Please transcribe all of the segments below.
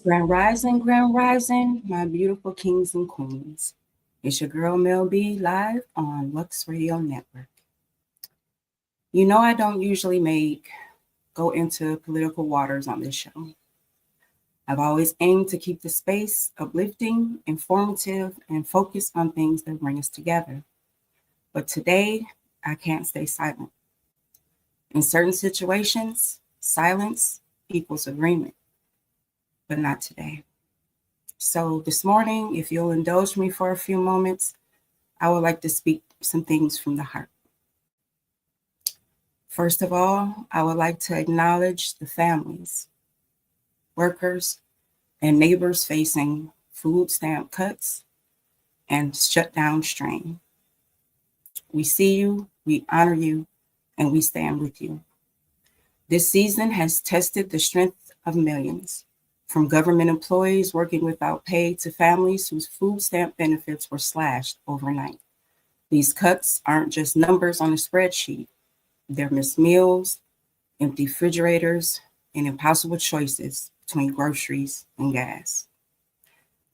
Grand rising, my beautiful kings and queens. It's your girl Mell B live on Lux Radio Network. You know I don't usually go into political waters on this show. I've always aimed to keep the space uplifting, informative, and focused on things that bring us together. But today, I can't stay silent. In certain situations, silence equals agreement, but not today. So this morning, if you'll indulge me for a few moments, I would like to speak some things from the heart. First of all, I would like to acknowledge the families, workers, and neighbors facing food stamp cuts and shutdown strain. We see you, we honor you, and we stand with you. This season has tested the strength of millions, from government employees working without pay to families whose food stamp benefits were slashed overnight. These cuts aren't just numbers on a spreadsheet. They're missed meals, empty refrigerators, and impossible choices between groceries and gas.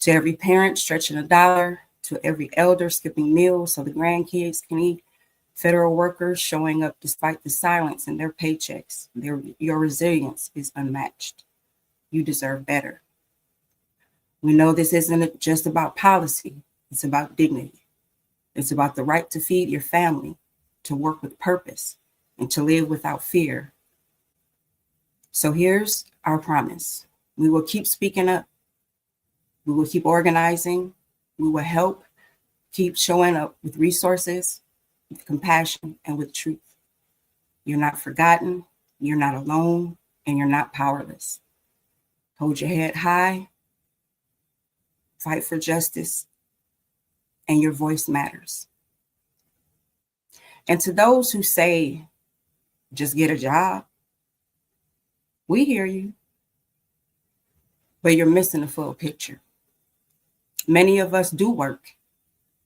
To every parent stretching a dollar, to every elder skipping meals so the grandkids can eat, federal workers showing up despite the silence in their paychecks, your resilience is unmatched. You deserve better. We know this isn't just about policy, it's about dignity. It's about the right to feed your family, to work with purpose, and to live without fear. So here's our promise. We will keep speaking up. We will keep organizing. We will help keep showing up with resources, with compassion, and with truth. You're not forgotten, you're not alone, and you're not powerless. Hold your head high, fight for justice, and your voice matters. And to those who say, just get a job, we hear you, but you're missing the full picture. Many of us do work.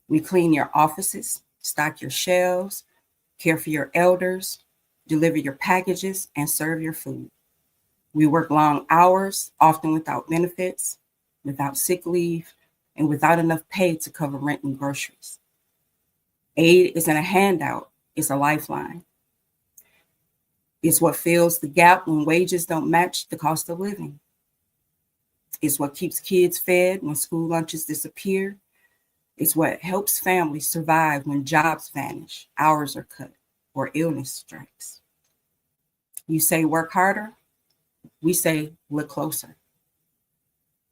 We clean your offices, stock your shelves, care for your elders, deliver your packages, and serve your food. We work long hours, often without benefits, without sick leave, and without enough pay to cover rent and groceries. Aid isn't a handout, it's a lifeline. It's what fills the gap when wages don't match the cost of living. It's what keeps kids fed when school lunches disappear. It's what helps families survive when jobs vanish, hours are cut, or illness strikes. You say work harder, we say look closer.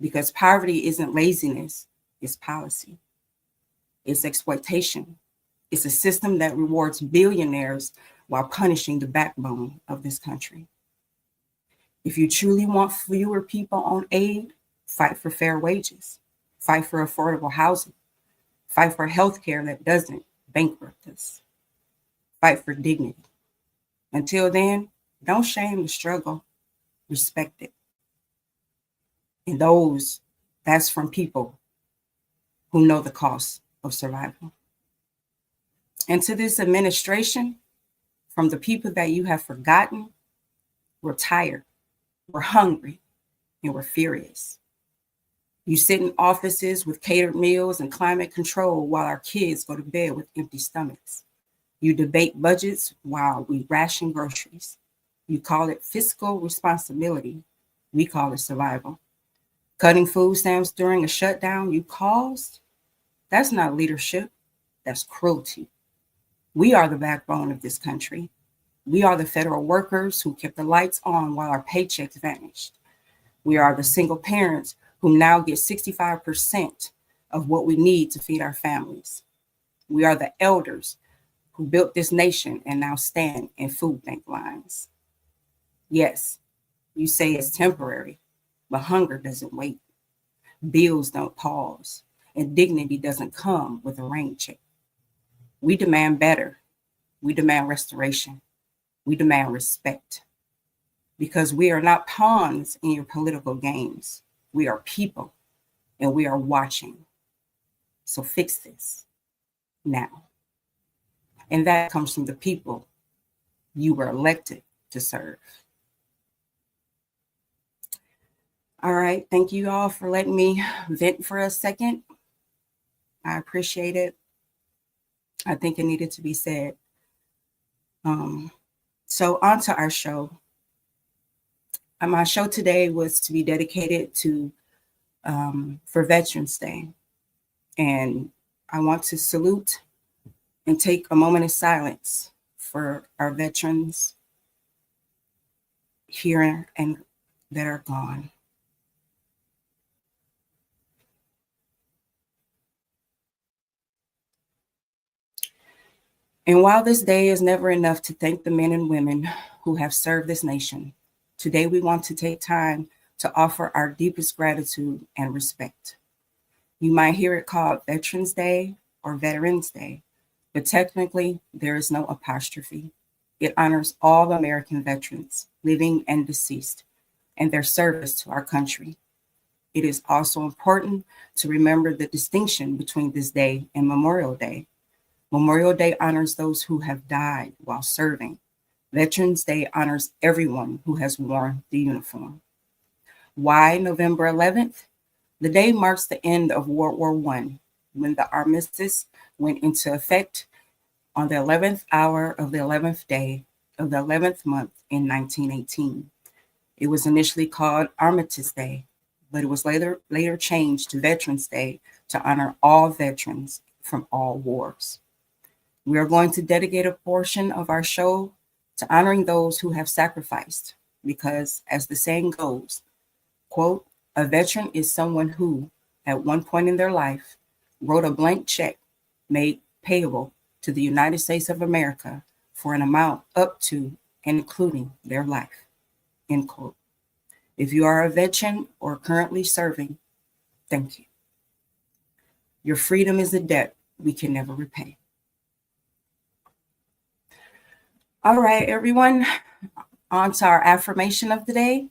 Because poverty isn't laziness, it's policy. It's exploitation. It's a system that rewards billionaires while punishing the backbone of this country. If you truly want fewer people on aid, fight for fair wages, fight for affordable housing, fight for health care that doesn't bankrupt us, fight for dignity. Until then, don't shame the struggle, respect it. And that's from people who know the cost of survival. And to this administration, from the people that you have forgotten, we're tired, we're hungry, and we're furious. You sit in offices with catered meals and climate control while our kids go to bed with empty stomachs. You debate budgets while we ration groceries. You call it fiscal responsibility. We call it survival. Cutting food stamps during a shutdown you caused? That's not leadership. That's cruelty. We are the backbone of this country. We are the federal workers who kept the lights on while our paychecks vanished. We are the single parents who now get 65% of what we need to feed our families. We are the elders who built this nation and now stand in food bank lines. Yes, you say it's temporary, but hunger doesn't wait. Bills don't pause, and dignity doesn't come with a rain check. We demand better. We demand restoration. We demand respect. Because we are not pawns in your political games. We are people, and we are watching. So fix this now. And that comes from the people you were elected to serve. All right. Thank you all for letting me vent for a second. I appreciate it. I think it needed to be said. So on to our show. My show today was to be dedicated to for Veterans Day. And I want to salute and take a moment of silence for our veterans here and that are gone. And while this day is never enough to thank the men and women who have served this nation, today we want to take time to offer our deepest gratitude and respect. You might hear it called Veterans Day or Veterans Day, but technically there is no apostrophe. It honors all American veterans, living and deceased, and their service to our country. It is also important to remember the distinction between this day and Memorial Day. Memorial Day honors those who have died while serving. Veterans Day honors everyone who has worn the uniform. Why November 11th? The day marks the end of World War I, when the armistice went into effect on the 11th hour of the 11th day of the 11th month in 1918. It was initially called Armistice Day, but it was later changed to Veterans Day to honor all veterans from all wars. We are going to dedicate a portion of our show to honoring those who have sacrificed, because as the saying goes, quote, a veteran is someone who, at one point in their life, wrote a blank check made payable to the United States of America for an amount up to and including their life, end quote. If you are a veteran or currently serving, thank you. Your freedom is a debt we can never repay. All right, everyone, on to our affirmation of the day.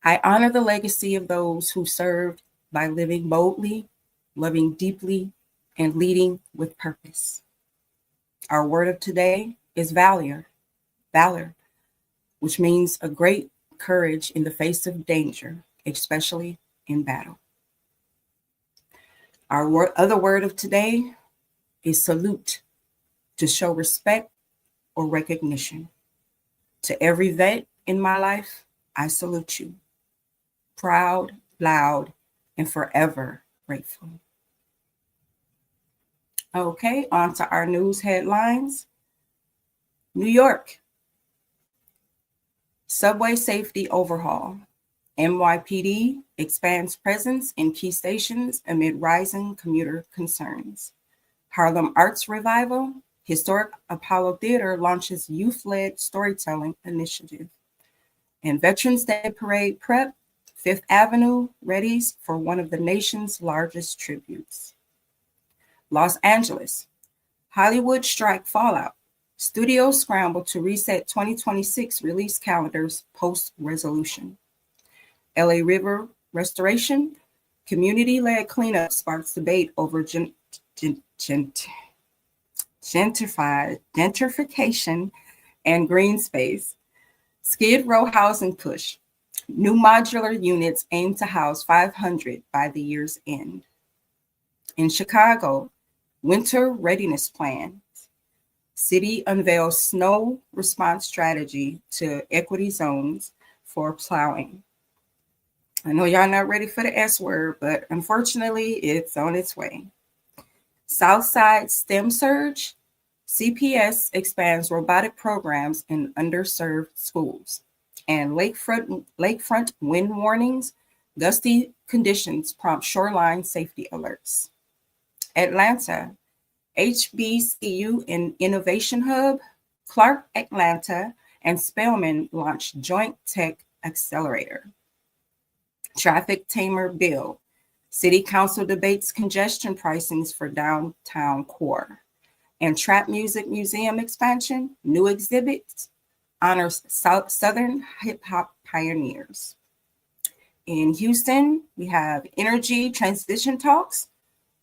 I honor the legacy of those who served by living boldly, loving deeply, and leading with purpose. Our word of today is valor, which means a great courage in the face of danger, especially in battle. Our other word of today is salute, to show respect or recognition. To every vet in my life, I salute you. Proud, loud, and forever grateful. Okay, on to our news headlines. New York, subway safety overhaul. NYPD expands presence in key stations amid rising commuter concerns. Harlem Arts Revival, Historic Apollo Theater launches youth-led storytelling initiative. And Veterans Day Parade prep, Fifth Avenue readies for one of the nation's largest tributes. Los Angeles, Hollywood strike fallout. Studios scramble to reset 2026 release calendars post-resolution. LA River restoration, community-led cleanup sparks debate over gentrification and green space. Skid Row housing push. New modular units aim to house 500 by the year's end. In Chicago, winter readiness plan. City unveils snow response strategy to equity zones for plowing. I know y'all not ready for the S word, but unfortunately, it's on its way. Southside STEM surge. CPS expands robotic programs in underserved schools. And lakefront wind warnings. Gusty conditions prompt shoreline safety alerts. Atlanta, HBCU and Innovation Hub. Clark Atlanta and Spelman launch joint tech accelerator. Traffic tamer bill. City Council debates congestion pricings for downtown core. And Trap Music Museum expansion, new exhibits, honors Southern hip hop pioneers. In Houston, we have energy transition talks,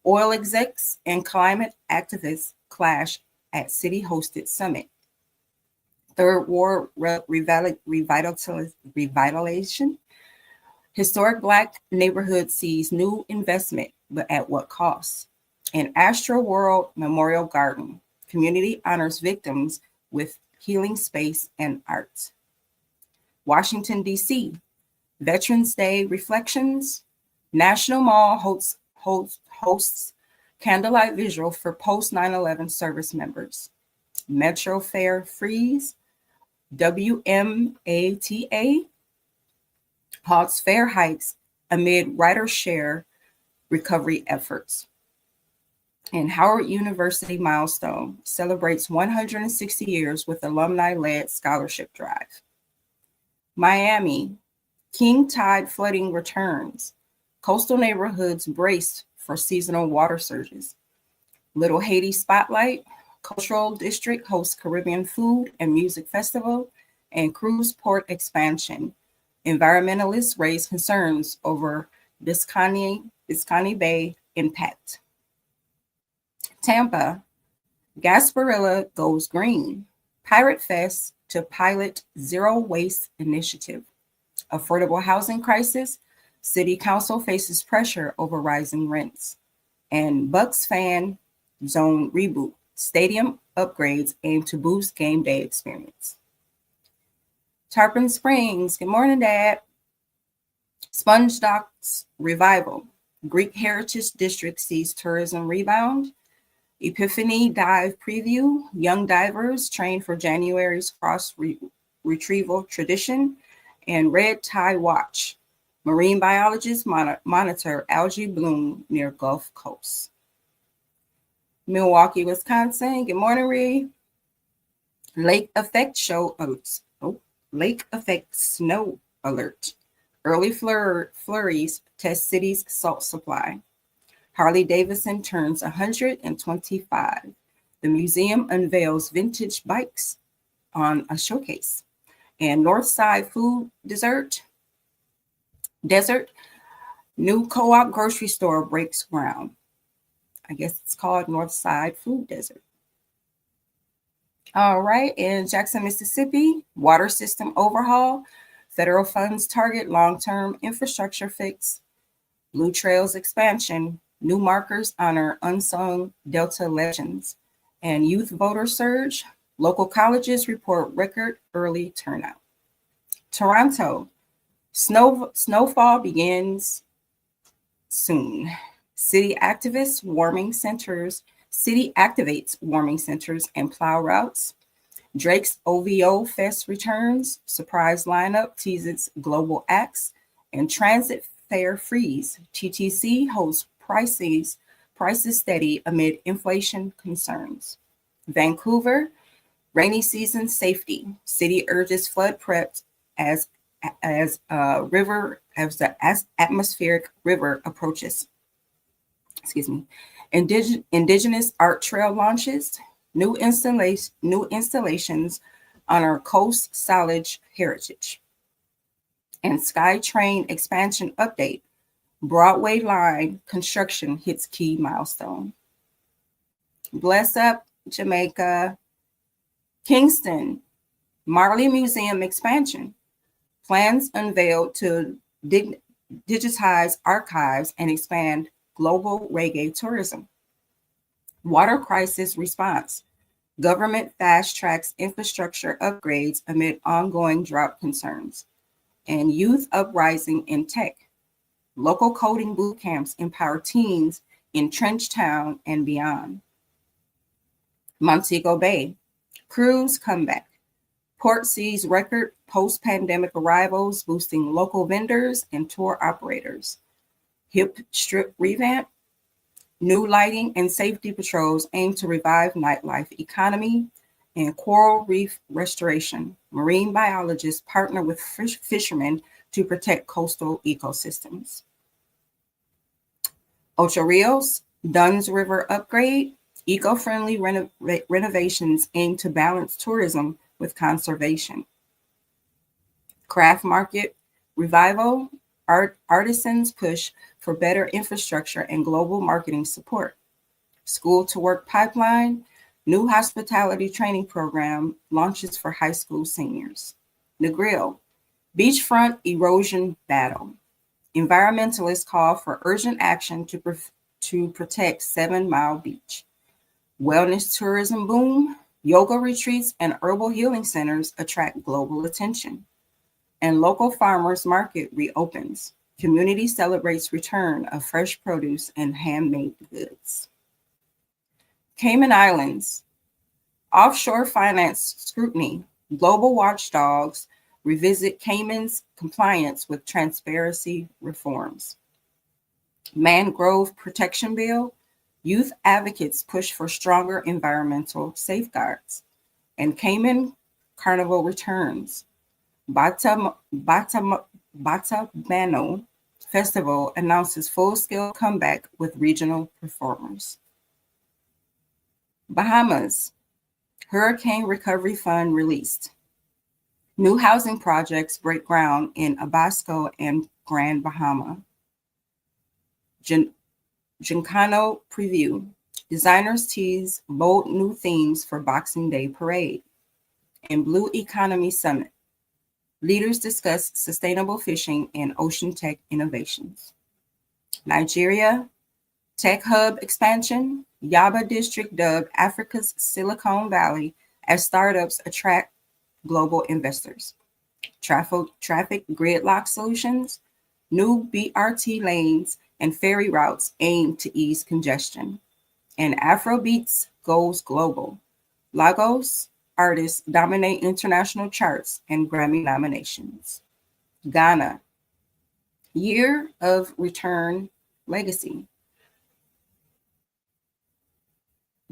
oil execs and climate activists clash at city hosted summit. Third Ward revitalization, Historic Black neighborhood sees new investment, but at what cost? And Astro World Memorial Garden, community honors victims with healing space and art. Washington, D.C., Veterans Day reflections. National Mall hosts candlelight visual for post 9/11 service members. Metro Fair freeze. WMATA halts fare hikes amid rider share recovery efforts. And Howard University milestone celebrates 160 years with alumni-led scholarship drive. Miami, king tide flooding returns. Coastal neighborhoods braced for seasonal water surges. Little Haiti spotlight. Cultural district hosts Caribbean food and music festival. And cruise port expansion. Environmentalists raise concerns over Biscayne Bay impact. Tampa, Gasparilla goes green. Pirate Fest to pilot zero waste initiative. Affordable housing crisis. City council faces pressure over rising rents. And Bucks fan zone reboot. Stadium upgrades aim to boost game day experience. Tarpon Springs, good morning, Dad. Sponge Docks revival. Greek Heritage District sees tourism rebound. Epiphany dive preview. Young divers train for January's cross retrieval tradition. And red tie watch. Marine biologists monitor algae bloom near Gulf Coast. Milwaukee, Wisconsin. Good morning, Ree. Lake effect lake effect snow alert. Early flurries test city's salt supply. Harley Davidson turns 125. The museum unveils vintage bikes on a showcase. And Northside Food Desert, new co-op grocery store breaks ground. I guess it's called Northside Food Desert. All right, in Jackson, Mississippi, water system overhaul. Federal funds target long-term infrastructure fix. Blue Trails expansion. New markers honor unsung Delta legends. And youth voter surge. Local colleges report record early turnout. Toronto, snowfall begins soon. City activates warming centers and plow routes. Drake's OVO Fest returns. Surprise lineup teases global acts. And transit fare freeze. TTC holds prices steady amid inflation concerns. Vancouver, rainy season safety. City urges flood prep as the atmospheric river approaches. Indigenous art trail launches. New installations honor Coast Salish heritage. And SkyTrain expansion update. Broadway line construction hits key milestone. Bless up, Jamaica. Kingston, Marley Museum expansion. Plans unveiled to digitize archives and expand global reggae tourism. Water crisis response. Government fast tracks infrastructure upgrades amid ongoing drought concerns. And youth uprising in tech. Local coding boot camps empower teens in Trenchtown and beyond. Montego Bay, cruise comeback. Port sees record post-pandemic arrivals, boosting local vendors and tour operators. Hip strip revamp. New lighting and safety patrols aim to revive nightlife economy. And coral reef restoration. Marine biologists partner with fishermen to protect coastal ecosystems. Ocho Rios, Dunn's River upgrade. Eco-friendly renovations aim to balance tourism with conservation. Craft market revival. Artisans push for better infrastructure and global marketing support. School to work pipeline. New hospitality training program launches for high school seniors. Negril, beachfront erosion battle. Environmentalists call for urgent action to protect 7 Mile Beach. Wellness tourism boom. Yoga retreats and herbal healing centers attract global attention. And local farmers market reopens. Community celebrates return of fresh produce and handmade goods. Cayman Islands. Offshore finance scrutiny. Global watchdogs revisit Cayman's compliance with transparency reforms. Mangrove Protection Bill. Youth advocates push for stronger environmental safeguards. And Cayman Carnival returns. Batabano Festival announces full-scale comeback with regional performers. Bahamas. Hurricane Recovery Fund released. New housing projects break ground in Abasco and Grand Bahama. Gincano preview. Designers tease bold new themes for Boxing Day parade. And Blue Economy Summit. Leaders discuss sustainable fishing and ocean tech innovations. Nigeria. Tech hub expansion. J.A.B district dubbed Africa's Silicon Valley as startups attract global investors. Traffic gridlock solutions. New BRT lanes and ferry routes aim to ease congestion. And Afrobeats goes global. Lagos artists dominate international charts and Grammy nominations. Ghana. Year of Return Legacy.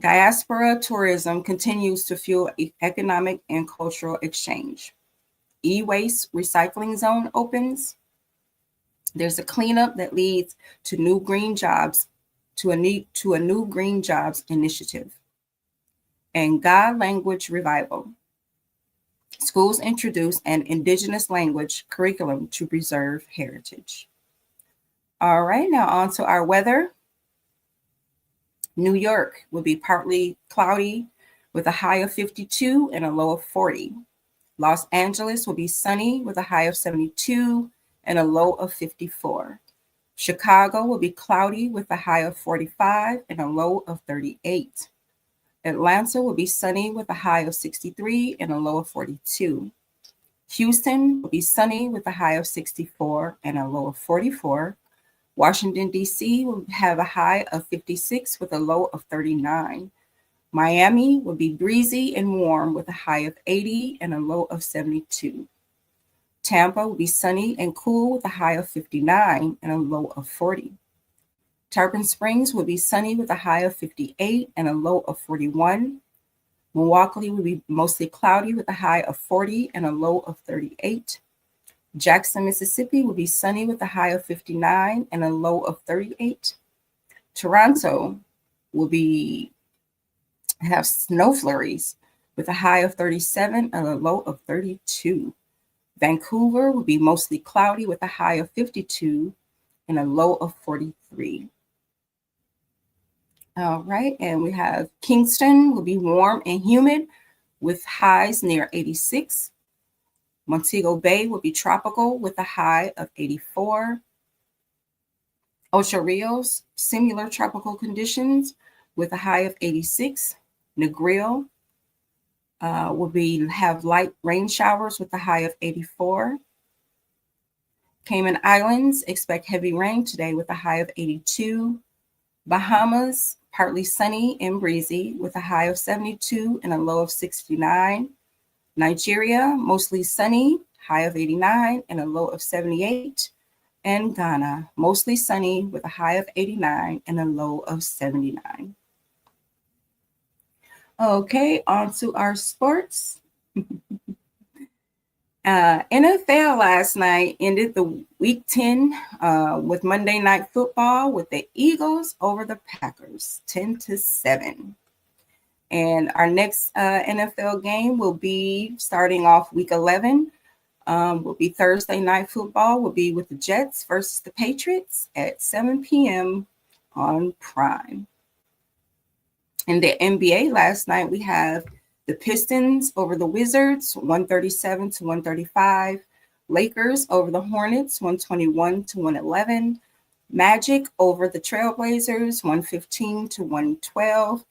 Diaspora tourism continues to fuel economic and cultural exchange. E-waste recycling zone opens. There's a cleanup that leads to new green jobs, to a new green jobs initiative. And God language revival. Schools introduce an indigenous language curriculum to preserve heritage. All right, now on to our weather. New York will be partly cloudy with a high of 52 and a low of 40. Los Angeles will be sunny with a high of 72 and a low of 54. Chicago will be cloudy with a high of 45 and a low of 38. Atlanta will be sunny with a high of 63 and a low of 42. Houston will be sunny with a high of 64 and a low of 44. Washington, D.C. will have a high of 56 with a low of 39. Miami will be breezy and warm with a high of 80 and a low of 72. Tampa will be sunny and cool with a high of 59 and a low of 40. Tarpon Springs will be sunny with a high of 58 and a low of 41. Milwaukee will be mostly cloudy with a high of 40 and a low of 38. Jackson, Mississippi will be sunny with a high of 59 and a low of 38. Toronto will have snow flurries with a high of 37 and a low of 32. Vancouver will be mostly cloudy with a high of 52 and a low of 43. All right, and we have Kingston will be warm and humid with highs near 86. Montego Bay will be tropical with a high of 84. Ocho Rios, similar tropical conditions with a high of 86. Negril will have light rain showers with a high of 84. Cayman Islands expect heavy rain today with a high of 82. Bahamas, partly sunny and breezy with a high of 72 and a low of 69. Nigeria, mostly sunny, high of 89 and a low of 78. And Ghana, mostly sunny with a high of 89 and a low of 79. Okay, on to our sports. NFL last night ended the week 10 with Monday Night Football with the Eagles over the Packers, 10-7. And our next NFL game will be starting off week 11. Will be Thursday Night Football. Will be with the Jets versus the Patriots at 7 p.m. on Prime. In the NBA last night, we have the Pistons over the Wizards, 137-135. Lakers over the Hornets, 121 to 111. Magic over the Trailblazers, 115 to 112.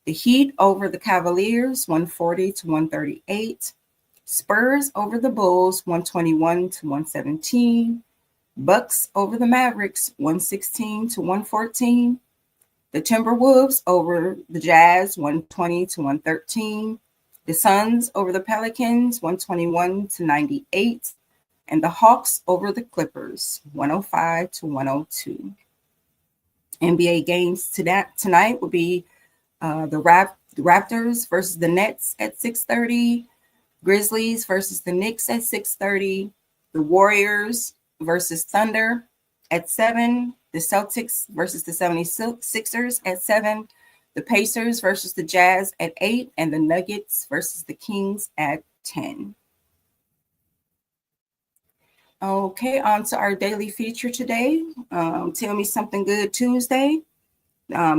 The Heat over the Cavaliers, 140 to 138. Spurs over the Bulls, 121 to 117. Bucks over the Mavericks, 116 to 114. The Timberwolves over the Jazz, 120 to 113. The Suns over the Pelicans, 121 to 98. And the Hawks over the Clippers, 105 to 102. NBA games tonight will be the Raptors versus the Nets at 6:30. Grizzlies versus the Knicks at 6:30. The Warriors versus Thunder at 7. The Celtics versus the 76ers at 7. The Pacers versus the Jazz at 8. And the Nuggets versus the Kings at 10. Okay, on to our daily feature today. Tell Me Something Good Tuesday.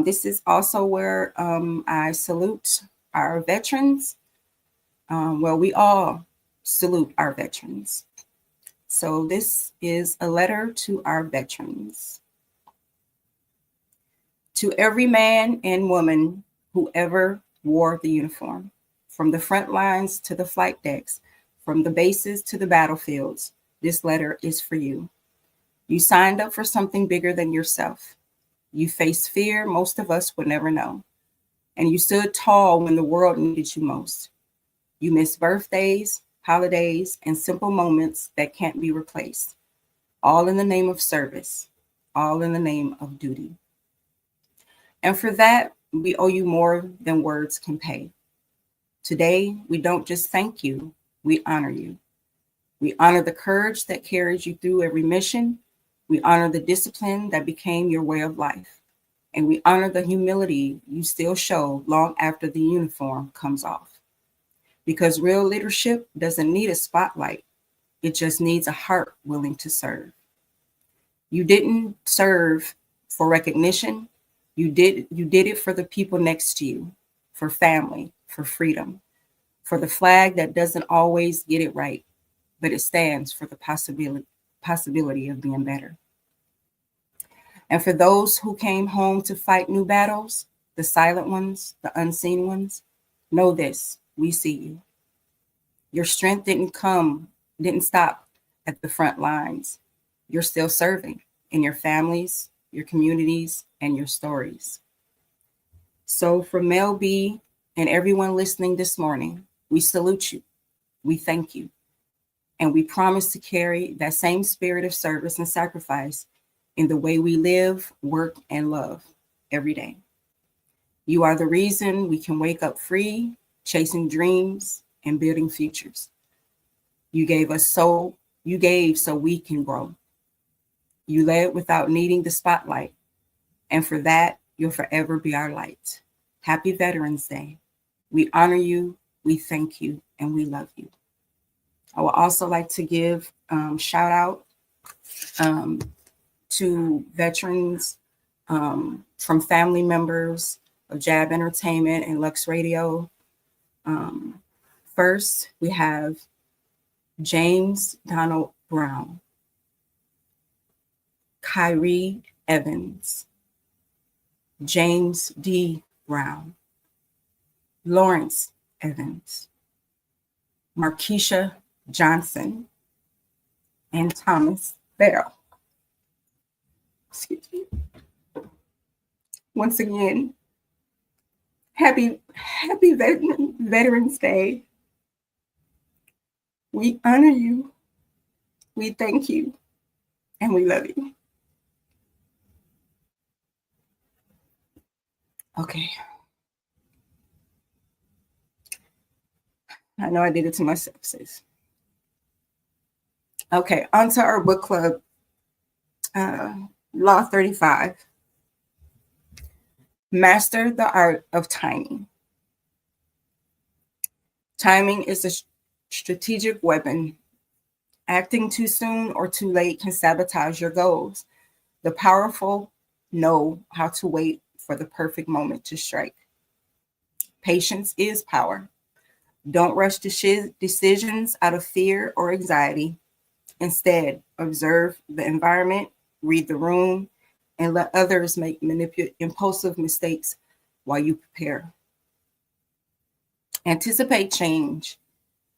This is also where I salute our veterans. We all salute our veterans. So this is a letter to our veterans. To every man and woman who ever wore the uniform, from the front lines to the flight decks, from the bases to the battlefields, this letter is for you. You signed up for something bigger than yourself. You faced fear most of us would never know. And you stood tall when the world needed you most. You missed birthdays, holidays, and simple moments that can't be replaced. All in the name of service, all in the name of duty. And for that, we owe you more than words can pay. Today, we don't just thank you, we honor you. We honor the courage that carries you through every mission. We honor the discipline that became your way of life. And we honor the humility you still show long after the uniform comes off. Because real leadership doesn't need a spotlight. It just needs a heart willing to serve. You didn't serve for recognition. You did it for the people next to you, for family, for freedom, for the flag that doesn't always get it right, but it stands for the possibility of being better. And for those who came home to fight new battles, the silent ones, the unseen ones, know this, we see you. Your strength didn't stop at the front lines. You're still serving in your families, your communities, and your stories. So for Mell B and everyone listening this morning, we salute you. We thank you. And we promise to carry that same spirit of service and sacrifice in the way we live, work, and love every day. You are the reason we can wake up free, chasing dreams and building futures. You gave so we can grow. You led without needing the spotlight. And for that, you'll forever be our light. Happy Veterans Day. We honor you, we thank you, and we love you. I would also like to give shout out to veterans from family members of J.A.B Entertainment and Lux Radio. First, we have James Donald Brown, Kyrie Evans, James D. Brown, Lawrence Evans, Markeisha Johnson, and Thomas Bell. Excuse me. Once again, happy Veterans Day. We honor you, we thank you, and we love you. Okay. I know I did it to myself, sis. Okay, on to our book club, Law 35. Master the art of timing. Timing is a strategic weapon. Acting too soon or too late can sabotage your goals. The powerful know how to wait for the perfect moment to strike. Patience is power. Don't rush decisions out of fear or anxiety. Instead, observe the environment, read the room, and let others make impulsive mistakes while you prepare. Anticipate change.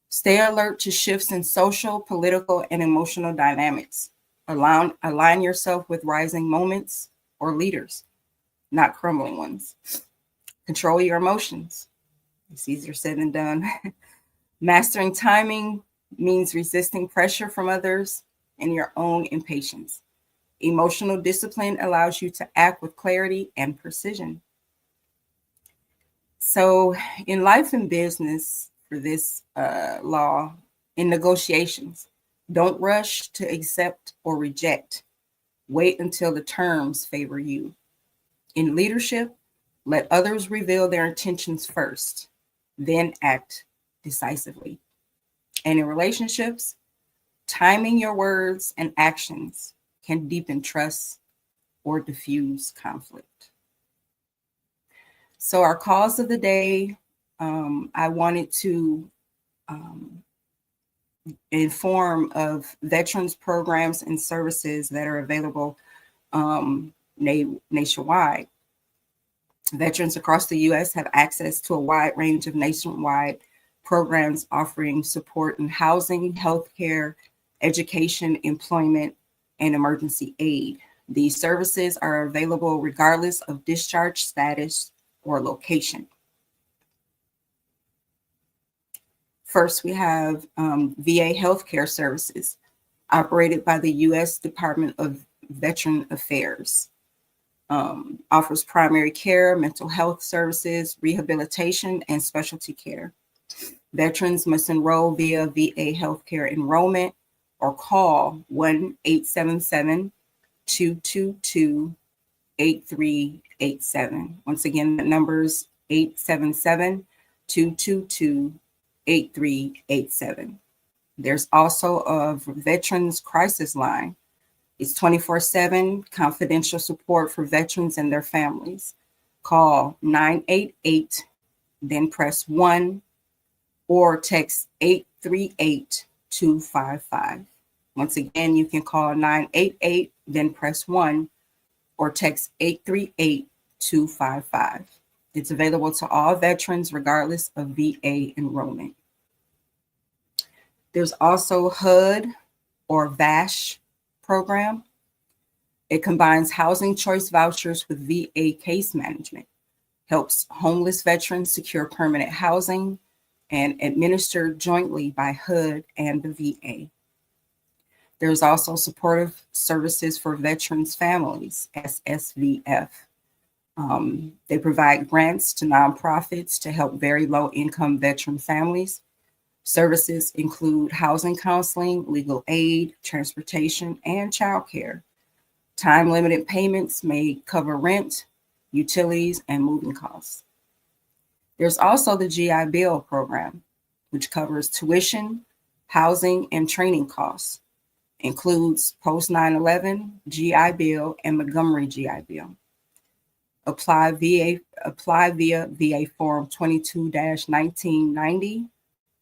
Stay alert to shifts in social, political, and emotional dynamics. Align yourself with rising moments or leaders, not crumbling ones. Control your emotions. It's easier said than done. Mastering timing means resisting pressure from others and your own impatience. Emotional discipline allows you to act with clarity and precision. So, in life and business, for this law, in negotiations, don't rush to accept or reject. Wait until the terms favor you. In leadership, let others reveal their intentions first, then act decisively. And in relationships, timing your words and actions can deepen trust or diffuse conflict. So, our cause of the day, I wanted to inform of veterans programs and services that are available nationwide. Veterans across the U.S. have access to a wide range of nationwide programs offering support in housing, healthcare, education, employment, and emergency aid. These services are available regardless of discharge status or location. First, we have VA healthcare services operated by the U.S. Department of Veteran Affairs. Offers primary care, mental health services, rehabilitation, and specialty care. Veterans must enroll via VA healthcare enrollment or call 1-877-222-8387. Once again, the number is 877-222-8387. There's also a Veterans Crisis Line. It's 24/7 confidential support for veterans and their families. Call 988, then press 1, or text 838-255. Once again, you can call 988, then press 1, or text 838-255. It's available to all veterans regardless of VA enrollment. There's also HUD or VASH program. It combines housing choice vouchers with VA case management, helps homeless veterans secure permanent housing, and administered jointly by HUD and the VA. There's also supportive services for veterans' families, SSVF. They provide grants to nonprofits to help very low-income veteran families. Services include housing counseling, legal aid, transportation, and childcare. Time-limited payments may cover rent, utilities, and moving costs. There's also the GI Bill program, which covers tuition, housing, and training costs. Includes post 9/11 GI Bill and Montgomery GI Bill. Apply via VA Form 22-1990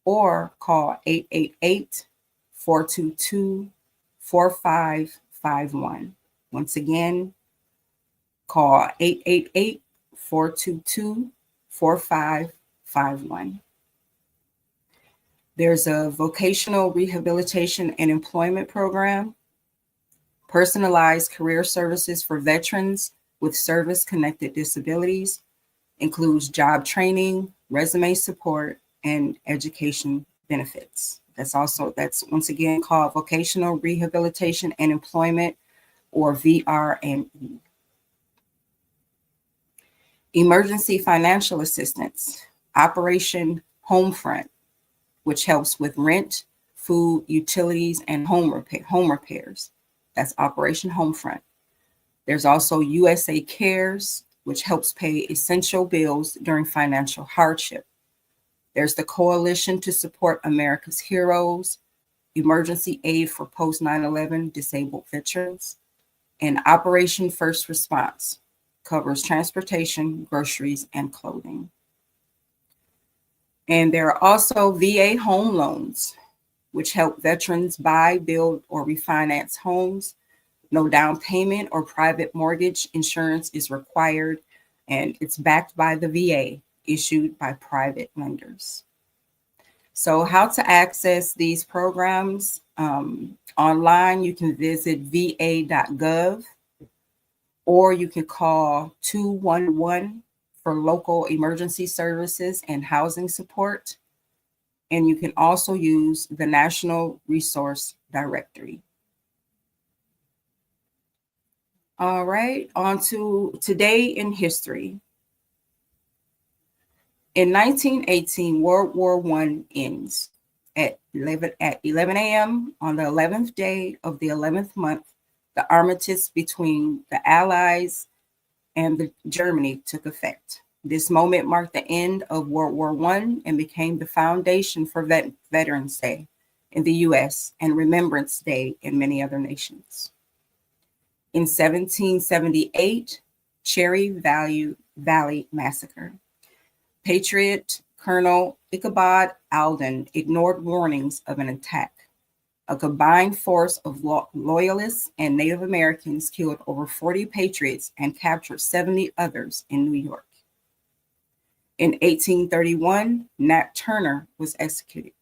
or call 888-422-4551. Once again, call 888-422-4551. There's a vocational rehabilitation and employment program, personalized career services for veterans with service-connected disabilities, includes job training, resume support, and education benefits. That's once again called Vocational Rehabilitation and Employment, or VRME. Emergency financial assistance, Operation Homefront, which helps with rent, food, utilities, and home repairs. That's Operation Homefront. There's also USA Cares, which helps pay essential bills during financial hardship. There's the Coalition to Support America's Heroes, Emergency Aid for Post 9/11 Disabled Veterans, and Operation First Response, covers transportation, groceries, and clothing. And there are also VA home loans. which help veterans buy, build, or refinance homes. No down payment or private mortgage insurance is required, and it's backed by the VA, issued by private lenders. So, how to access these programs? Online, you can visit va.gov, or you can call 211 for local emergency services and housing support. And you can also use the National Resource Directory. All right, on to today in history. In 1918, World War I ends at 11 a.m. on the 11th day of the 11th month. The armistice between the Allies and Germany took effect. This moment marked the end of World War I and became the foundation for Veterans Day in the U.S. and Remembrance Day in many other nations. In 1778, Cherry Valley Massacre. Patriot Colonel Ichabod Alden ignored warnings of an attack. A combined force of loyalists and Native Americans killed over 40 patriots and captured 70 others in New York. In 1831, Nat Turner was executed.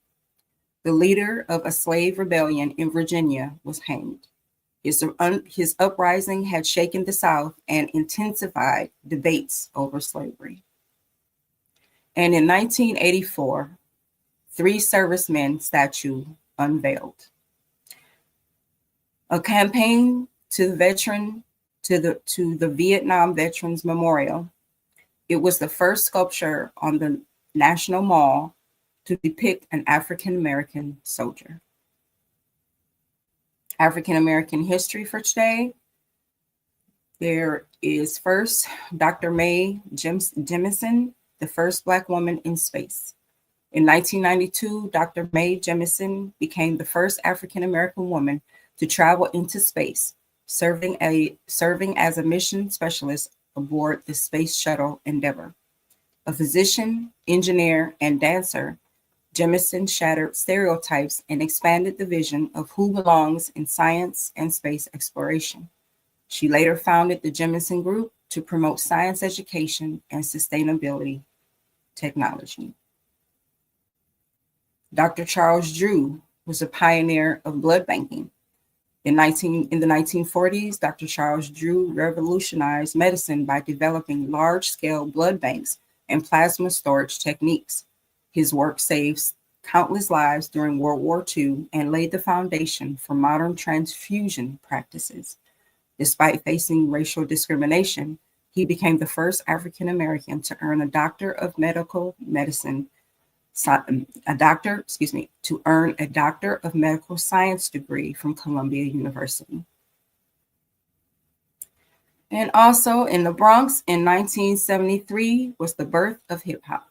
The leader of a slave rebellion in Virginia was hanged. His uprising had shaken the South and intensified debates over slavery. And in 1984, 3 servicemen statue unveiled. A campaign to the Vietnam Veterans Memorial. It was the first sculpture on the National Mall to depict an African American soldier. African American history for today. There is first Dr. Mae Jemison, the first Black woman in space. In 1992, Dr. Mae Jemison became the first African American woman to travel into space, serving as a mission specialist aboard the Space Shuttle Endeavour. A physician, engineer, and dancer, Jemison shattered stereotypes and expanded the vision of who belongs in science and space exploration. She later founded the Jemison Group to promote science education and sustainability technology. Dr. Charles Drew was a pioneer of blood banking. In the 1940s, Dr. Charles Drew revolutionized medicine by developing large-scale blood banks and plasma storage techniques. His work saved countless lives during World War II and laid the foundation for modern transfusion practices. Despite facing racial discrimination, he became the first African American to earn a Doctor of Medical Science degree from Columbia University. And also in the Bronx in 1973 was the birth of hip hop.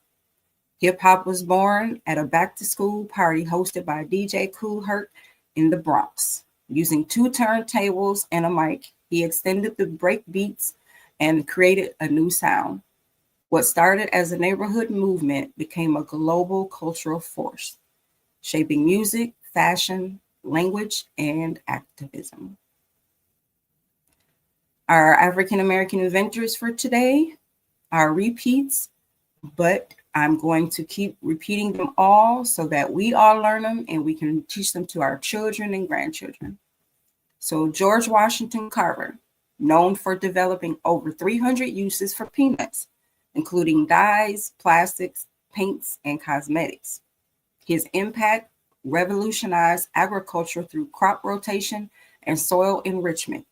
Hip hop was born at a back-to-school party hosted by DJ Kool Herc in the Bronx. Using 2 turntables and a mic, he extended the break beats and created a new sound. What started as a neighborhood movement became a global cultural force, shaping music, fashion, language, and activism. Our African American inventors for today are repeats, but I'm going to keep repeating them all so that we all learn them and we can teach them to our children and grandchildren. So George Washington Carver, known for developing over 300 uses for peanuts, including dyes, plastics, paints, and cosmetics. His impact revolutionized agriculture through crop rotation and soil enrichment,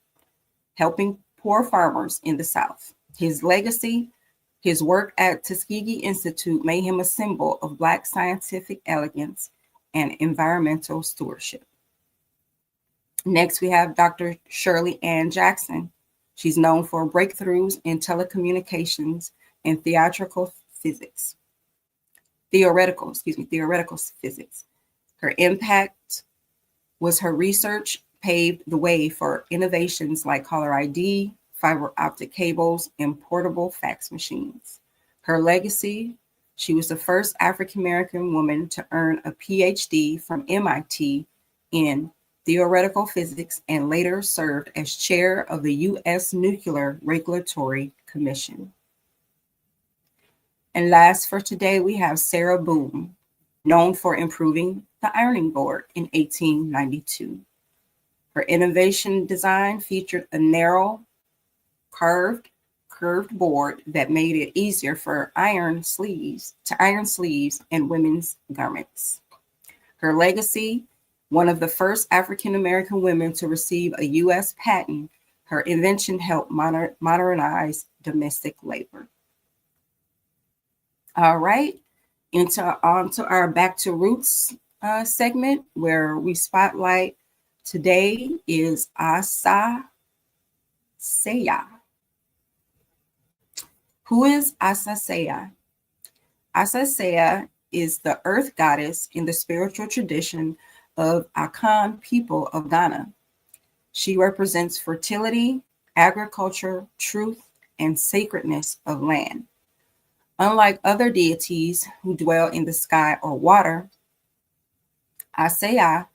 helping poor farmers in the South. His legacy, his work at Tuskegee Institute made him a symbol of Black scientific elegance and environmental stewardship. Next, we have Dr. Shirley Ann Jackson. She's known for breakthroughs in telecommunications and theoretical physics. Her impact was her research paved the way for innovations like caller ID, fiber optic cables, and portable fax machines. Her legacy, She was the first African-American woman to earn a PhD from MIT in theoretical physics and later served as chair of the U.S. Nuclear Regulatory Commission. And last for today, we have Sarah Boom, known for improving the ironing board in 1892. Her innovation design featured a narrow, curved board that made it easier for iron sleeves in women's garments. Her legacy, one of the first African-American women to receive a U.S. patent, her invention helped modernize domestic labor. All right, on to our Back to Roots segment, where we spotlight today is Asa Seya. Who is Asa Seya? Asa Seya is the earth goddess in the spiritual tradition of Akan people of Ghana. She represents fertility, agriculture, truth, and sacredness of land. Unlike other deities who dwell in the sky or water, Asaya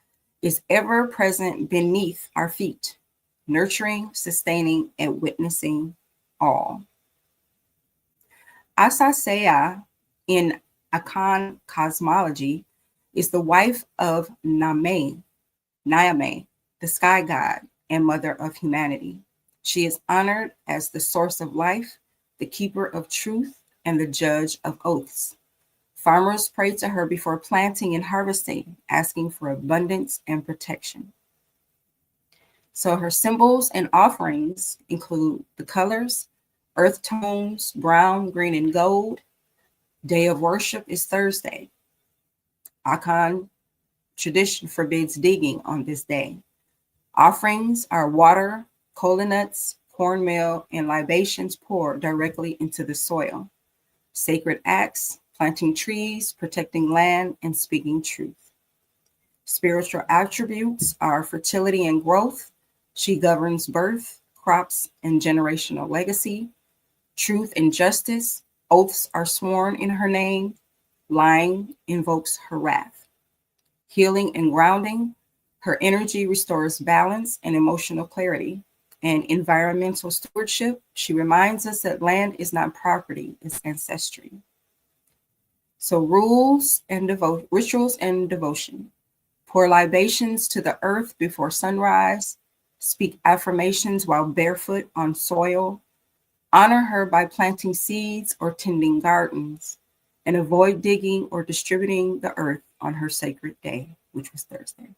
is ever present beneath our feet, nurturing, sustaining, and witnessing all. Asasea in Akan cosmology is the wife of Nyame, the sky god and mother of humanity. She is honored as the source of life, the keeper of truth, and the judge of oaths. Farmers pray to her before planting and harvesting, asking for abundance and protection. So her symbols and offerings include the colors, earth tones, brown, green, and gold. Day of worship is Thursday. Akan tradition forbids digging on this day. Offerings are water, kola nuts, cornmeal, and libations poured directly into the soil. Sacred acts, planting trees, protecting land, and speaking truth. Spiritual attributes are fertility and growth. She governs birth, crops, and generational legacy. Truth and justice, oaths are sworn in her name. Lying invokes her wrath. Healing and grounding, her energy restores balance and emotional clarity. And environmental stewardship, she reminds us that land is not property, it's ancestry. So rituals and devotion. Pour libations to the earth before sunrise. Speak affirmations while barefoot on soil. Honor her by planting seeds or tending gardens. And avoid digging or distributing the earth on her sacred day, which was Thursday.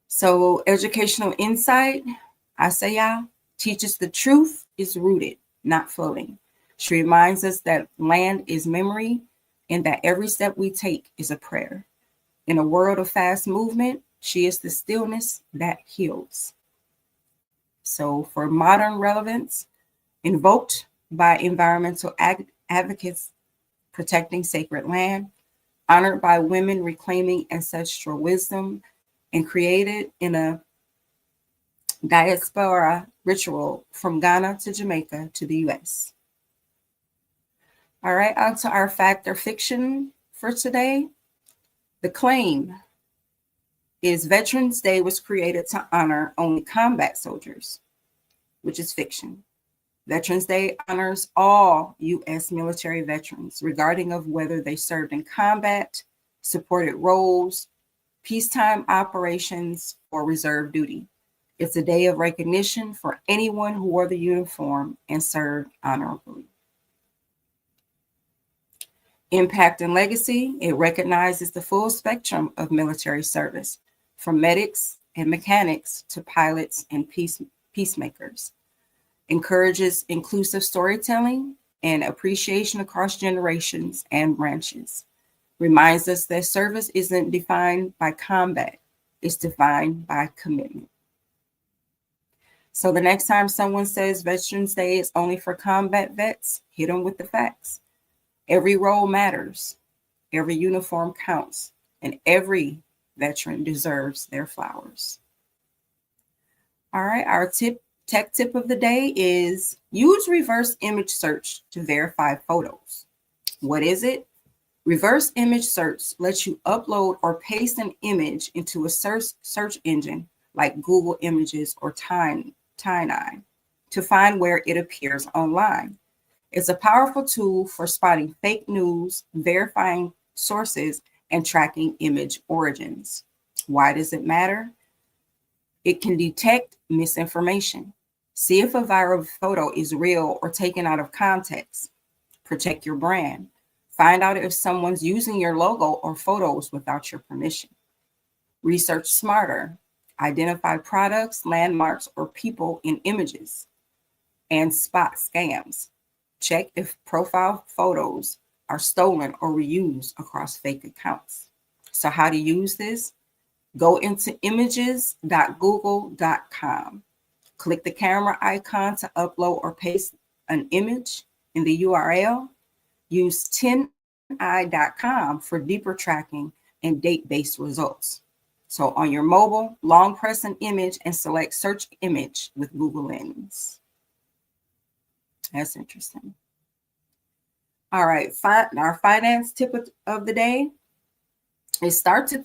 So educational insight, Asaya teaches the truth is rooted, not floating. She reminds us that land is memory and that every step we take is a prayer. In a world of fast movement, she is the stillness that heals. So for modern relevance, invoked by environmental advocates protecting sacred land, honored by women reclaiming ancestral wisdom, and created in a diaspora ritual from Ghana to Jamaica to the US. All right, on to our fact or fiction for today. The claim is Veterans Day was created to honor only combat soldiers, which is fiction. Veterans Day honors all U.S. military veterans, regarding of whether they served in combat, supported roles, peacetime operations, or reserve duty. It's a day of recognition for anyone who wore the uniform and served honorably. Impact and legacy, it recognizes the full spectrum of military service, from medics and mechanics to pilots and peacemakers. Encourages inclusive storytelling and appreciation across generations and branches. Reminds us that service isn't defined by combat, it's defined by commitment. So the next time someone says Veterans Day is only for combat vets, hit them with the facts. Every role matters, every uniform counts, and every veteran deserves their flowers. All right, our tech tip of the day is use reverse image search to verify photos. What is it? Reverse image search lets you upload or paste an image into a search engine like Google Images or Tiny to find where it appears online. It's a powerful tool for spotting fake news, verifying sources, and tracking image origins. Why does it matter? It can detect misinformation. See if a viral photo is real or taken out of context. Protect your brand. Find out if someone's using your logo or photos without your permission. Research smarter. Identify products, landmarks, or people in images. And spot scams. Check if profile photos are stolen or reused across fake accounts. So how to use this? Go into images.google.com. Click the camera icon to upload or paste an image in the URL. Use 10i.com for deeper tracking and date-based results. So on your mobile, long press an image and select search image with Google Lens. That's interesting. All right, our finance tip of the day is start to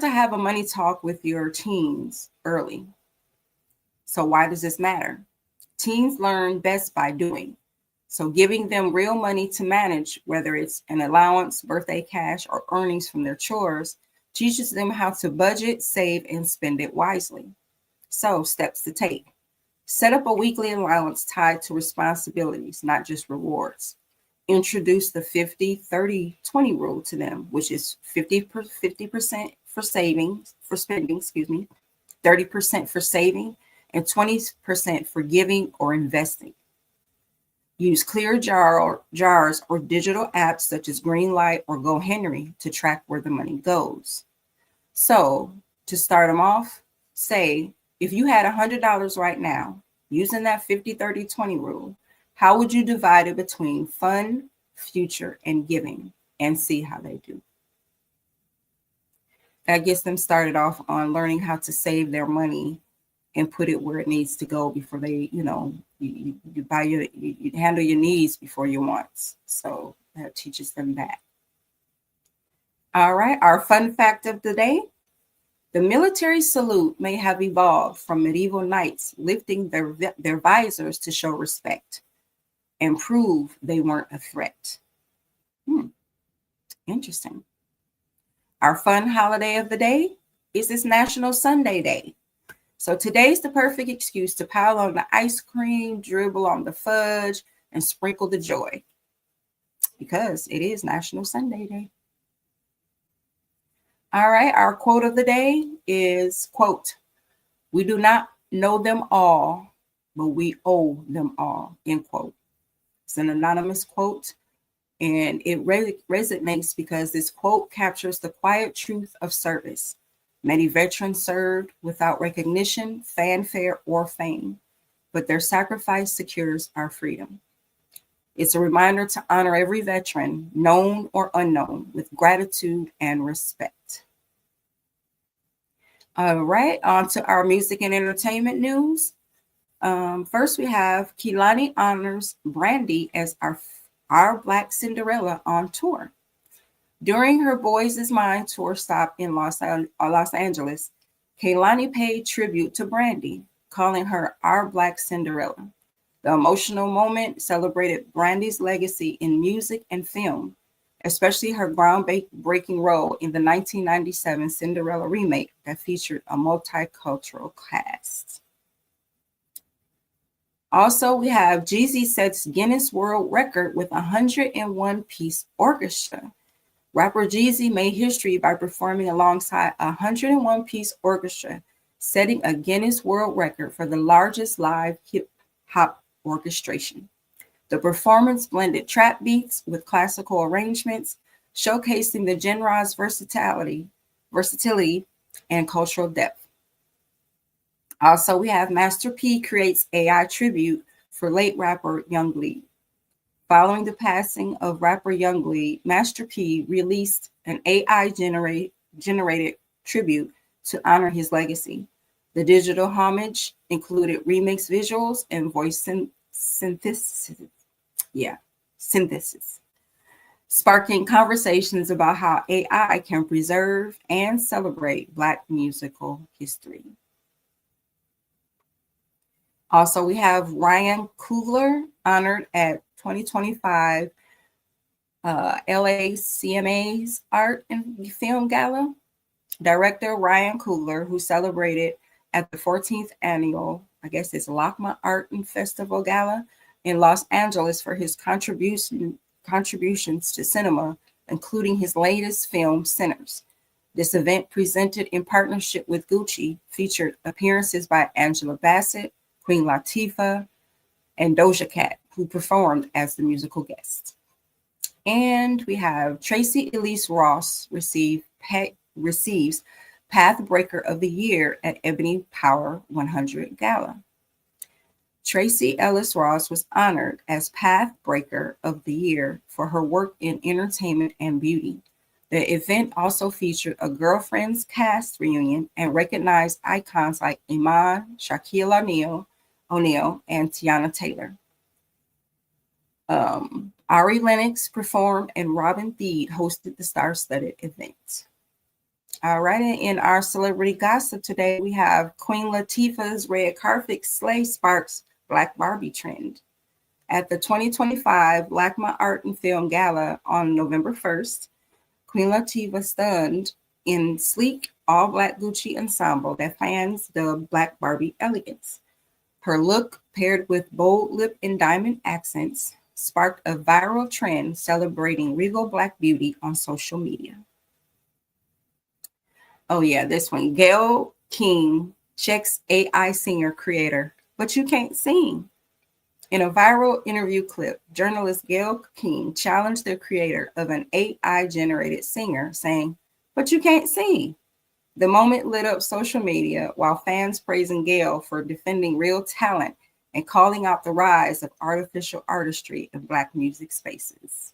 have a money talk with your teens early. So why does this matter? Teens learn best by doing. So giving them real money to manage, whether it's an allowance, birthday cash, or earnings from their chores, teaches them how to budget, save, and spend it wisely. So steps to take. Set up a weekly allowance tied to responsibilities, not just rewards. Introduce the 50-30-20 rule to them, which is 50% for spending, 30% for saving, and 20% for giving or investing. Use clear jars or digital apps such as Greenlight or GoHenry to track where the money goes. So to start them off, say, if you had $100 right now, using that 50-30-20 rule, how would you divide it between fun, future, and giving, and see how they do? That gets them started off on learning how to save their money and put it where it needs to go before they, you handle your needs before your wants. So that teaches them that. All right, our fun fact of the day. The military salute may have evolved from medieval knights lifting their visors to show respect and prove they weren't a threat. Interesting. Our fun holiday of the day is this National Sundae Day. So today's the perfect excuse to pile on the ice cream, dribble on the fudge, and sprinkle the joy because it is National Sundae Day. All right, our quote of the day is, quote, "We do not know them all, but we owe them all," end quote. It's an anonymous quote, and it resonates because this quote captures the quiet truth of service. Many veterans served without recognition, fanfare, or fame, but their sacrifice secures our freedom. It's a reminder to honor every veteran, known or unknown, with gratitude and respect. All right, on to our music and entertainment news. First, we have Kehlani honors Brandy as our Black Cinderella on tour. During her Boys Is Mine tour stop in Los Angeles, Kehlani paid tribute to Brandy, calling her our Black Cinderella. The emotional moment celebrated Brandy's legacy in music and film, especially her groundbreaking role in the 1997 Cinderella remake that featured a multicultural cast. Also, we have Jeezy sets Guinness World Record with 101-piece orchestra. Rapper J.A.B made history by performing alongside a 101-piece orchestra, setting a Guinness World Record for the largest live hip-hop orchestration. The performance blended trap beats with classical arrangements, showcasing the genre's versatility, and cultural depth. Also, we have Master P creates AI tribute for late rapper Young Bleed. Following the passing of rapper Young Bleed, Master P released an AI-generated tribute to honor his legacy. The digital homage included remix visuals and voice synthesis. synthesis, sparking conversations about how AI can preserve and celebrate Black musical history. Also, we have Ryan Coogler, honored at 2025 LACMA's Art and Film Gala. Director Ryan Coogler, who celebrated at the 14th annual, I guess it's LACMA Art and Festival Gala in Los Angeles for his contributions to cinema, including his latest film, Sinners. This event, presented in partnership with Gucci, featured appearances by Angela Bassett, Queen Latifah, and Doja Cat, who performed as the musical guests. And we have Tracy Elise Ross receives Pathbreaker of the Year at Ebony Power 100 Gala. Tracy Ellis Ross was honored as Pathbreaker of the Year for her work in entertainment and beauty. The event also featured a Girlfriends cast reunion and recognized icons like Iman, Shaquille O'Neal, and Tiana Taylor. Ari Lennox performed and Robin Thede hosted the star-studded event. All right, and in our celebrity gossip today, we have Queen Latifah's red carpet slay sparks Black Barbie trend. At the 2025 LACMA Art and Film Gala on November 1st, Queen Latifah stunned in sleek all-Black Gucci ensemble that fans dubbed Black Barbie elegance. Her look, paired with bold lip and diamond accents, sparked a viral trend celebrating regal Black beauty on social media. Oh yeah, this one. Gayle King checks AI singer creator, but you can't sing. In a viral interview clip, journalist Gayle King challenged the creator of an AI-generated singer, saying, "But you can't sing." The moment lit up social media, while fans praising Gayle for defending real talent and calling out the rise of artificial artistry in Black music spaces.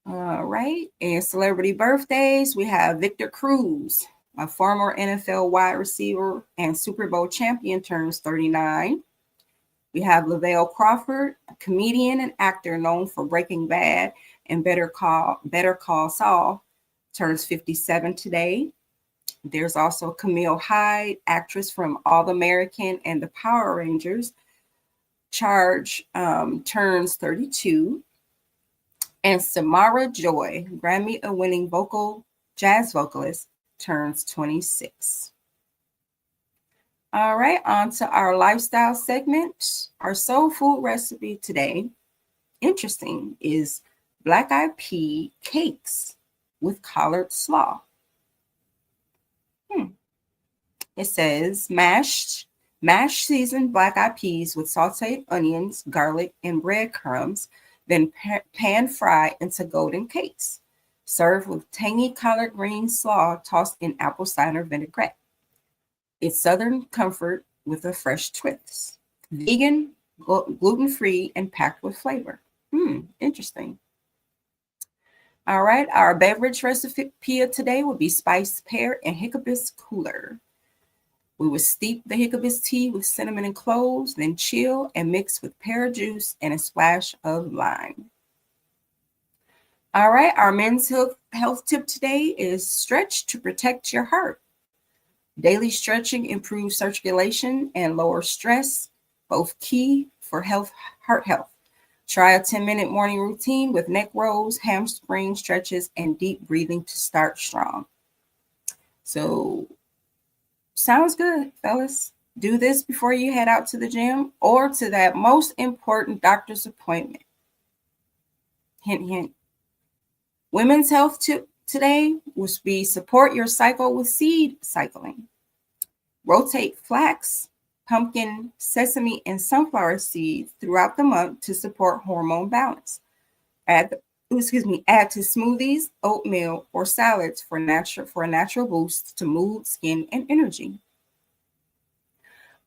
All right, and celebrity birthdays, we have Victor Cruz, a former NFL wide receiver and Super Bowl champion, turns 39. We have Lavelle Crawford, a comedian and actor known for Breaking Bad and Better Call Saul, turns 57 today. There's also Camille Hyde, actress from All American and the Power Rangers. Charge turns 32. And Samara Joy, Grammy-winning jazz vocalist, turns 26. All right, on to our lifestyle segment. Our soul food recipe today, interesting, is black-eyed pea cakes with collard slaw. It says mashed seasoned black-eyed peas with sauteed onions, garlic, and breadcrumbs, then pan fry into golden cakes. Serve with tangy collard green slaw tossed in apple cider vinaigrette. It's Southern comfort with a fresh twist. Vegan, gluten-free, and packed with flavor. Interesting. All right, our beverage recipe of today will be spiced pear and hibiscus cooler. We will steep the hibiscus tea with cinnamon and cloves, then chill and mix with pear juice and a splash of lime. All right, our men's health tip today is stretch to protect your heart. Daily stretching improves circulation and lowers stress, both key for heart health. Try a 10-minute morning routine with neck rolls, hamstring stretches, and deep breathing to start strong. So, sounds good, fellas. Do this before you head out to the gym or to that most important doctor's appointment. Hint, hint. Women's health tip today will be support your cycle with seed cycling. Rotate flax, pumpkin, sesame, and sunflower seeds throughout the month to support hormone balance. Add to smoothies, oatmeal, or salads for a natural boost to mood, skin, and energy.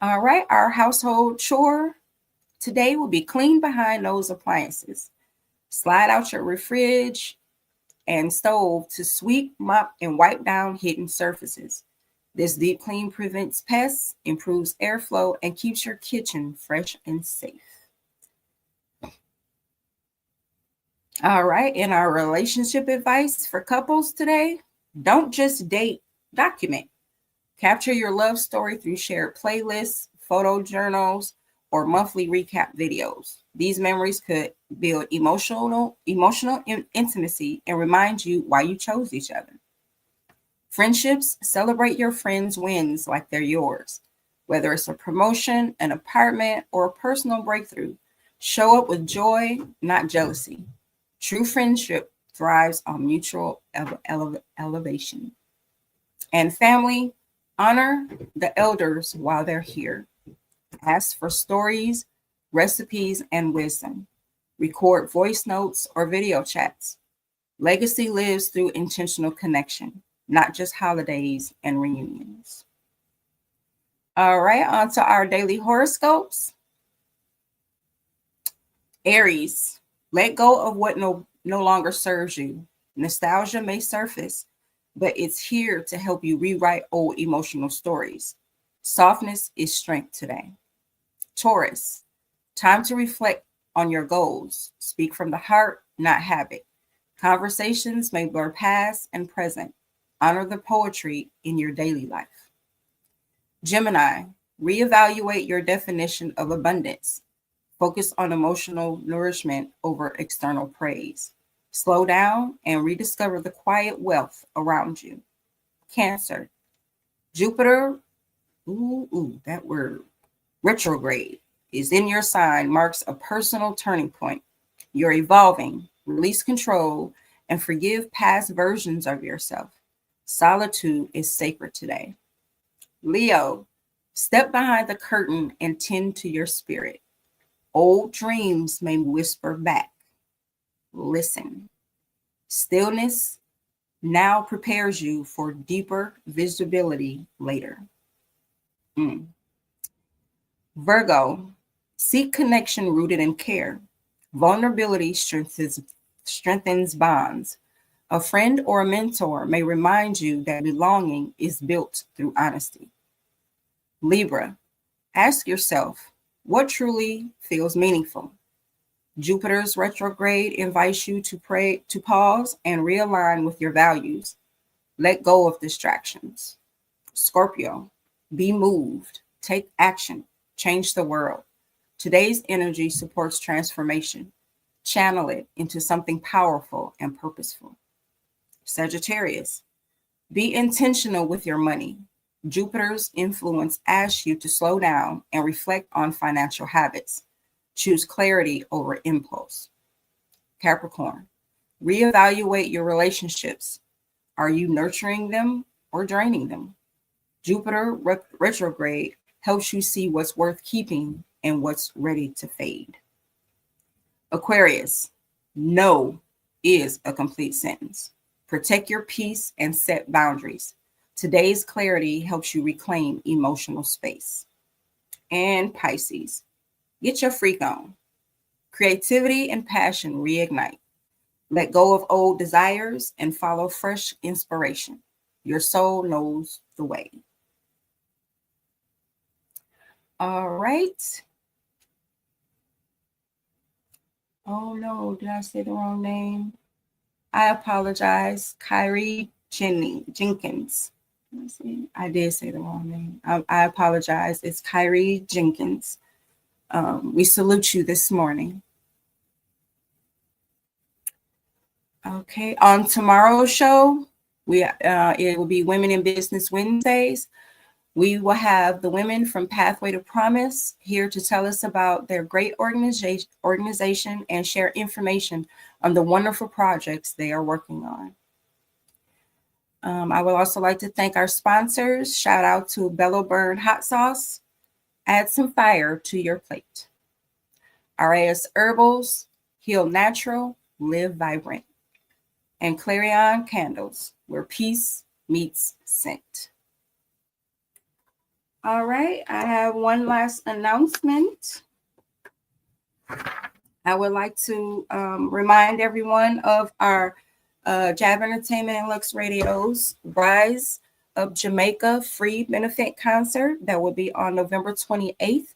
All right, our household chore today will be clean behind those appliances. Slide out your fridge and stove to sweep, mop, and wipe down hidden surfaces. This deep clean prevents pests, improves airflow, and keeps your kitchen fresh and safe. All right. In our relationship advice for couples today, don't just date, document. Capture your love story through shared playlists, photo journals, or monthly recap videos. These memories could build emotional intimacy and remind you why you chose each other. Friendships, celebrate your friends' wins like they're yours. Whether it's a promotion, an apartment, or a personal breakthrough, show up with joy, not jealousy. True friendship thrives on mutual elevation. And family, honor the elders while they're here. Ask for stories, recipes, and wisdom. Record voice notes or video chats. Legacy lives through intentional connection, not just holidays and reunions. All right, on to our daily horoscopes. Aries, let go of what no longer serves you. Nostalgia may surface, but it's here to help you rewrite old emotional stories. Softness is strength today. Taurus, time to reflect on your goals. Speak from the heart, not habit. Conversations may blur past and present. Honor the poetry in your daily life. Gemini, reevaluate your definition of abundance. Focus on emotional nourishment over external praise. Slow down and rediscover the quiet wealth around you. Cancer, Jupiter, that word, retrograde, is in your sign, marks a personal turning point. You're evolving, release control, and forgive past versions of yourself. Solitude is sacred today. Leo, step behind the curtain and tend to your spirit. Old dreams may whisper back. Listen. Stillness now prepares you for deeper visibility later. Virgo, seek connection rooted in care. Vulnerability strengthens bonds. A friend or a mentor may remind you that belonging is built through honesty. Libra, ask yourself, what truly feels meaningful? Jupiter's retrograde invites you to pause and realign with your values. Let go of distractions. Scorpio, be moved, take action, change the world. Today's energy supports transformation. Channel it into something powerful and purposeful. Sagittarius, be intentional with your money. Jupiter's influence asks you to slow down and reflect on financial habits. Choose clarity over impulse. Capricorn, reevaluate your relationships. Are you nurturing them or draining them? Jupiter retrograde helps you see what's worth keeping and what's ready to fade. Aquarius, no is a complete sentence. Protect your peace and set boundaries. Today's clarity helps you reclaim emotional space. And Pisces, get your freak on. Creativity and passion reignite. Let go of old desires and follow fresh inspiration. Your soul knows the way. All right. Oh no, did I say the wrong name? I apologize. Kyrie Jenkins. I did say the wrong name. I apologize. It's Kyrie Jenkins. We salute you this morning. Okay, on tomorrow's show, it will be Women in Business Wednesdays. We will have the women from Pathway to Promise here to tell us about their great organization and share information on the wonderful projects they are working on. I would also like to thank our sponsors. Shout out to Bello Burn Hot Sauce. Add some fire to your plate. RAS Herbals, Heal Natural, Live Vibrant. And Clarion Candles, where peace meets scent. All right, I have one last announcement. I would like to remind everyone of our J.A.B Entertainment and Lux Radio's Rise of Jamaica free benefit concert that will be on November 28th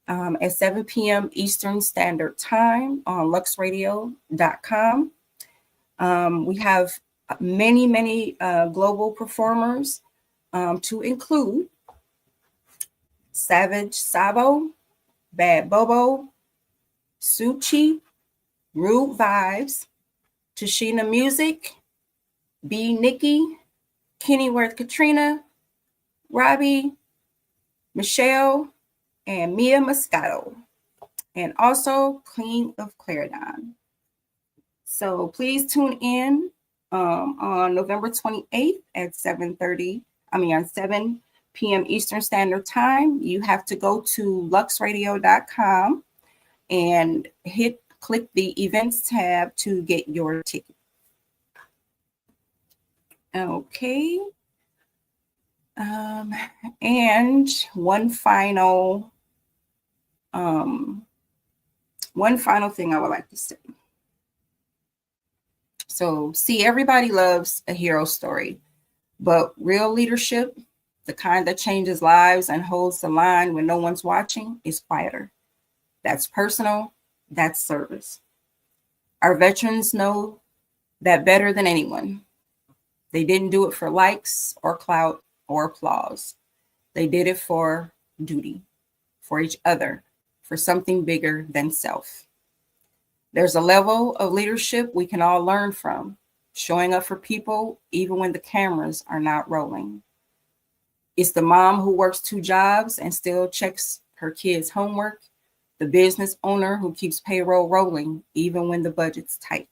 at 7 p.m. Eastern Standard Time on luxradio.com. We have many global performers to include Savage Sabo, Bad Bobo, Suchi, Rude Vibes, Tashina Music, B. Nikki, Kennyworth Katrina, Robbie, Michelle, and Mia Moscato, and also Queen of Clarendon. So please tune in on November 28th at 7 p.m. Eastern Standard Time. You have to go to luxradio.com and click the events tab to get your ticket. Okay. And one final thing I would like to say. So, see, everybody loves a hero story, but real leadership, the kind that changes lives and holds the line when no one's watching, is quieter. That's personal. That's service. Our veterans know that better than anyone. They didn't do it for likes or clout or applause. They did it for duty, for each other, for something bigger than self. There's a level of leadership we can all learn from, showing up for people even when the cameras are not rolling. It's the mom who works 2 jobs and still checks her kids' homework, the business owner who keeps payroll rolling even when the budget's tight,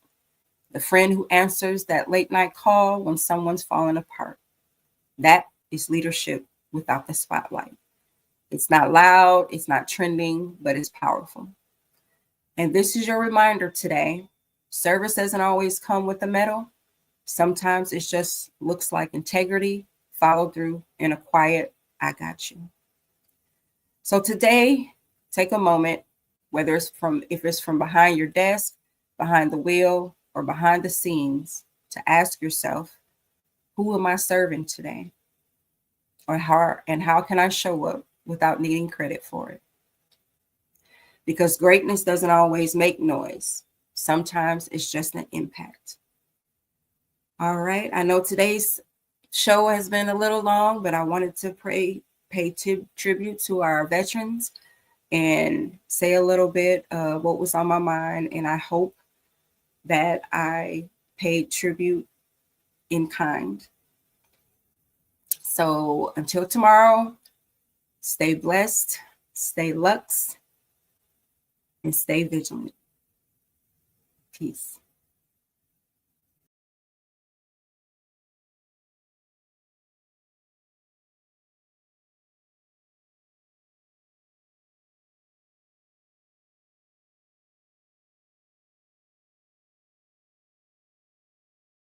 the friend who answers that late night call when someone's falling apart. That is leadership without the spotlight. It's not loud, it's not trending, but it's powerful. And this is your reminder today. Service doesn't always come with a medal. Sometimes it just looks like integrity, followed through, in a quiet, I got you. So today, take a moment, if it's from behind your desk, behind the wheel, or behind the scenes, to ask yourself, who am I serving today? Or how can I show up without needing credit for it? Because greatness doesn't always make noise. Sometimes it's just an impact. All right. I know today's show has been a little long, but I wanted to pay tribute to our veterans and say a little bit of what was on my mind. And I hope that I paid tribute in kind. So until tomorrow, stay blessed, stay lux, and stay vigilant. Peace.